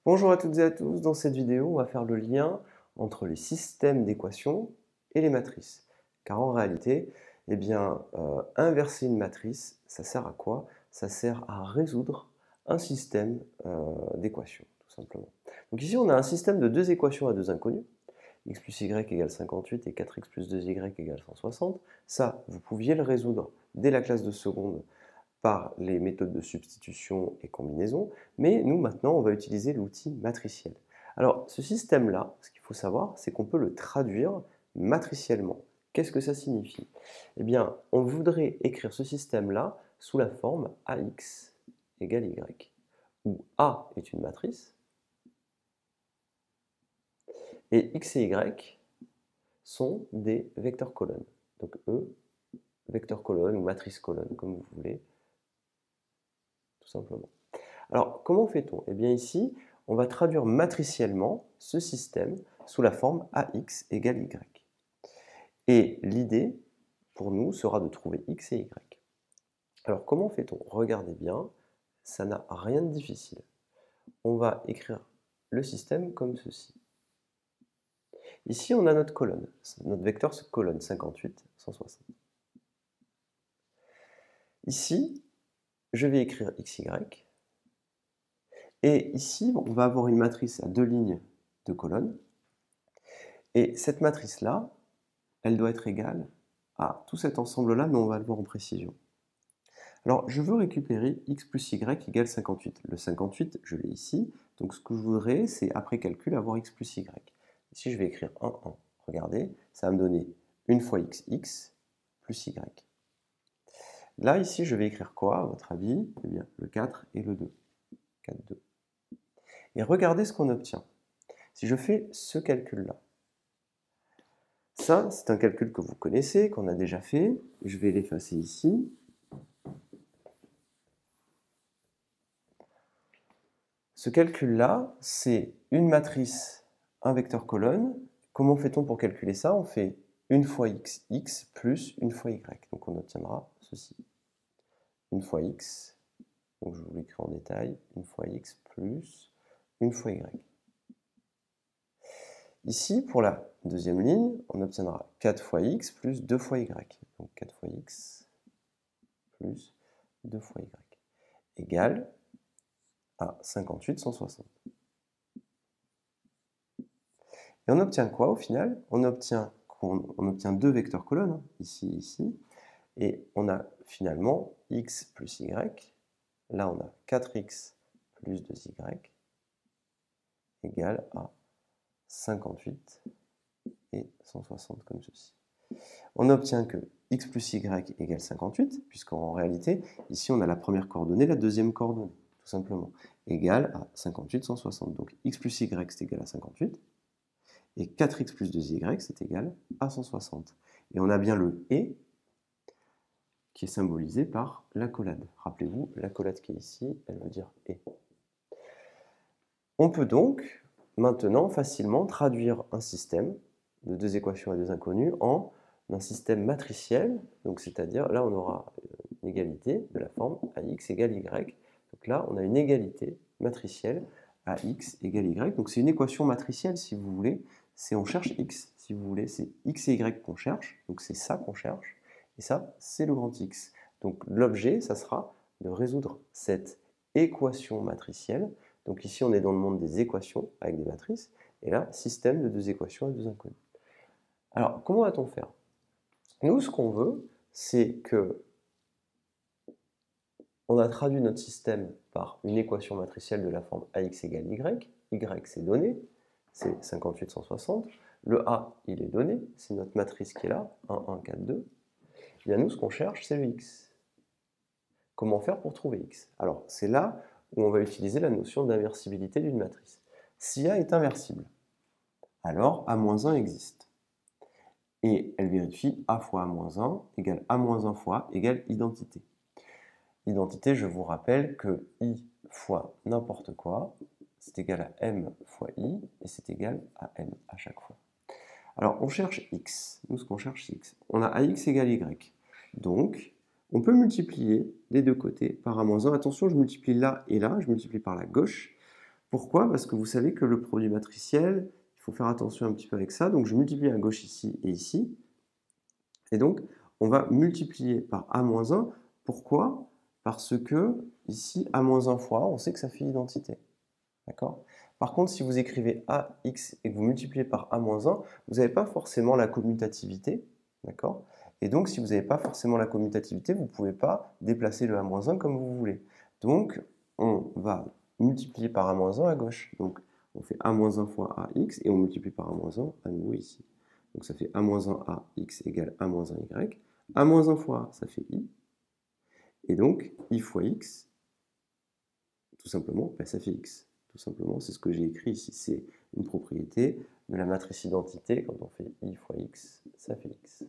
Bonjour à toutes et à tous, dans cette vidéo on va faire le lien entre les systèmes d'équations et les matrices. Car en réalité, inverser une matrice, ça sert à quoi? Ça sert à résoudre un système d'équations, tout simplement. Donc ici on a un système de deux équations à deux inconnus, x plus y égale 58 et 4x plus 2y égale 160. Ça, vous pouviez le résoudre dès la classe de seconde par les méthodes de substitution et combinaison, mais nous maintenant on va utiliser l'outil matriciel. Alors ce système-là, ce qu'il faut savoir, c'est qu'on peut le traduire matriciellement. Qu'est-ce que ça signifie? Eh bien, on voudrait écrire ce système-là sous la forme AX égale Y, où A est une matrice, et X et Y sont des vecteurs colonnes. Donc E, vecteur colonne ou matrice colonne, comme vous voulez, tout simplement. Alors, comment fait-on? Eh bien ici, on va traduire matriciellement ce système sous la forme AX égale Y. Et l'idée, pour nous, sera de trouver X et Y. Alors, comment fait-on? Regardez bien, ça n'a rien de difficile. On va écrire le système comme ceci. Ici, on a notre colonne, notre vecteur colonne 58, 160. Ici, je vais écrire XY. Et ici, on va avoir une matrice à deux lignes de colonnes. Et cette matrice-là, elle doit être égale à tout cet ensemble-là, mais on va le voir en précision. Alors, je veux récupérer x plus y égale 58. Le 58, je l'ai ici. Donc, ce que je voudrais, c'est, après calcul, avoir x plus y. Ici, je vais écrire 1, 1. Regardez, ça va me donner une fois x plus y. Là, ici, je vais écrire quoi, à votre avis? Eh bien, le 4 et le 2. 4, 2. Et regardez ce qu'on obtient. Si je fais ce calcul-là, ça, c'est un calcul que vous connaissez, qu'on a déjà fait. Je vais l'effacer ici. Ce calcul-là, c'est une matrice, un vecteur colonne. Comment fait-on pour calculer ça? On fait une fois x plus une fois y. Donc on obtiendra ceci. Une fois x, donc je vous l'écris en détail, une fois x plus une fois y. Ici, pour la deuxième ligne, on obtiendra 4 fois x plus 2 fois y. Donc 4 fois x plus 2 fois y égale à 58, 160. Et on obtient quoi au final? On obtient deux vecteurs colonnes, ici et ici, et on a finalement x plus y. Là, on a 4x plus 2y égale à 58 et 160 comme ceci. On obtient que x plus y égale 58, puisqu'en réalité, ici, on a la première coordonnée, la deuxième coordonnée, tout simplement, égale à 58, 160. Donc x plus y, c'est égal à 58, et 4x plus 2y, c'est égal à 160. Et on a bien le « et » qui est symbolisé par l'accolade. Rappelez-vous, l'accolade qui est ici, elle veut dire « et ». On peut donc maintenant facilement traduire un système de deux équations à deux inconnues en un système matriciel, donc c'est-à-dire là on aura une égalité de la forme AX égale Y. Donc là on a une égalité matricielle AX égale Y. Donc c'est une équation matricielle si vous voulez, c'est on cherche X si vous voulez, c'est X et Y qu'on cherche, donc c'est ça qu'on cherche, et ça c'est le grand X. Donc l'objet ça sera de résoudre cette équation matricielle. Donc ici, on est dans le monde des équations avec des matrices, et là, système de deux équations à deux inconnues. Alors, comment va-t-on faire? Nous, ce qu'on veut, c'est que on a traduit notre système par une équation matricielle de la forme AX égale Y. Y, c'est donné, c'est 58, 160. Le A, il est donné, c'est notre matrice qui est là, 1, 1, 4, 2. Et bien, nous, ce qu'on cherche, c'est le X. Comment faire pour trouver X? Alors, c'est là où on va utiliser la notion d'inversibilité d'une matrice. Si A est inversible, alors A-1 existe. Et elle vérifie A fois A-1 égale A-1 fois égale identité. Identité, je vous rappelle que I fois n'importe quoi, c'est égal à M fois I, et c'est égal à M à chaque fois. Alors, on cherche X. Nous, ce qu'on cherche, c'est X. On a AX égale Y. Donc, on peut multiplier les deux côtés par A-1. Attention, je multiplie là et là, je multiplie par la gauche. Pourquoi? Parce que vous savez que le produit matriciel, il faut faire attention un petit peu avec ça. Donc, je multiplie à gauche ici et ici. Et donc, on va multiplier par A-1. Pourquoi? Parce que ici, A-1 fois A, on sait que ça fait l'identité. D'accord? Par contre, si vous écrivez AX et que vous multipliez par A-1, vous n'avez pas forcément la commutativité. D'accord? Et donc, si vous n'avez pas forcément la commutativité, vous ne pouvez pas déplacer le A-1 comme vous voulez. Donc, on va multiplier par A-1 à gauche. Donc, on fait A-1 fois AX et on multiplie par A-1 à nouveau ici. Donc, ça fait A-1 AX égale A-1 Y. A-1 fois A, ça fait I. Et donc, I fois X, tout simplement, ben, ça fait X. Tout simplement, c'est ce que j'ai écrit ici. C'est une propriété de la matrice identité. Quand on fait I fois X, ça fait X.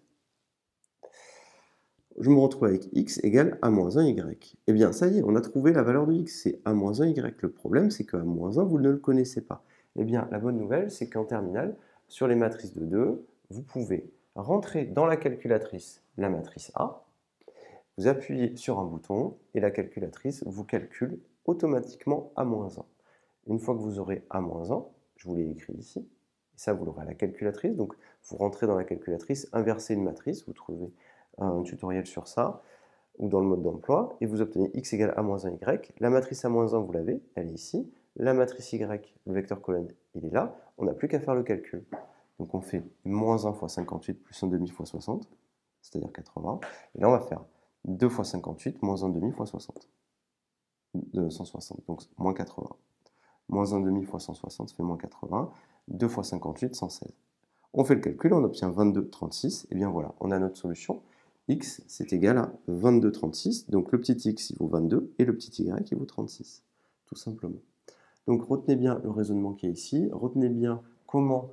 Je me retrouve avec X égale A-1 Y. Eh bien, ça y est, on a trouvé la valeur de X. C'est A-1 Y. Le problème, c'est que A-1, vous ne le connaissez pas. Eh bien, la bonne nouvelle, c'est qu'en terminale, sur les matrices de 2, vous pouvez rentrer dans la calculatrice la matrice A, vous appuyez sur un bouton et la calculatrice vous calcule automatiquement A-1. Une fois que vous aurez A-1, je vous l'ai écrit ici, et ça vous l'aurez à la calculatrice, donc vous rentrez dans la calculatrice, inversez une matrice, vous trouvez un tutoriel sur ça, ou dans le mode d'emploi, et vous obtenez x égale A-1y. La matrice A-1, vous l'avez, elle est ici. La matrice y, le vecteur colonne, il est là. On n'a plus qu'à faire le calcul. Donc on fait moins 1 fois 58 plus 1 demi fois 60, c'est-à-dire 80. Et là, on va faire 2 fois 58 moins 1 demi fois 60. 160, donc moins 80. Moins 1 demi fois 160, ça fait moins 80. 2 fois 58, 116. On fait le calcul, on obtient 22,36. Et bien voilà, on a notre solution. X, c'est égal à 22,36. Donc le petit x, il vaut 22 et le petit y, il vaut 36. Tout simplement. Donc retenez bien le raisonnement qui est ici. Retenez bien comment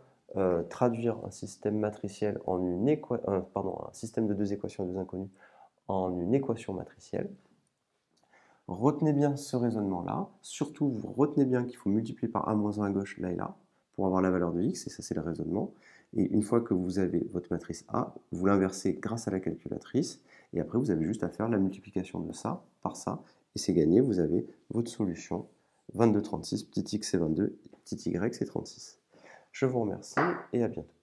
traduire un système matriciel en un système de deux équations et deux inconnues en une équation matricielle. Retenez bien ce raisonnement-là. Surtout, vous retenez bien qu'il faut multiplier par A-1 à gauche, là et là, pour avoir la valeur de x, et ça c'est le raisonnement. Et une fois que vous avez votre matrice A, vous l'inversez grâce à la calculatrice, et après vous avez juste à faire la multiplication de ça par ça, et c'est gagné, vous avez votre solution. 22,36, petit x c'est 22, petit y c'est 36. Je vous remercie et à bientôt.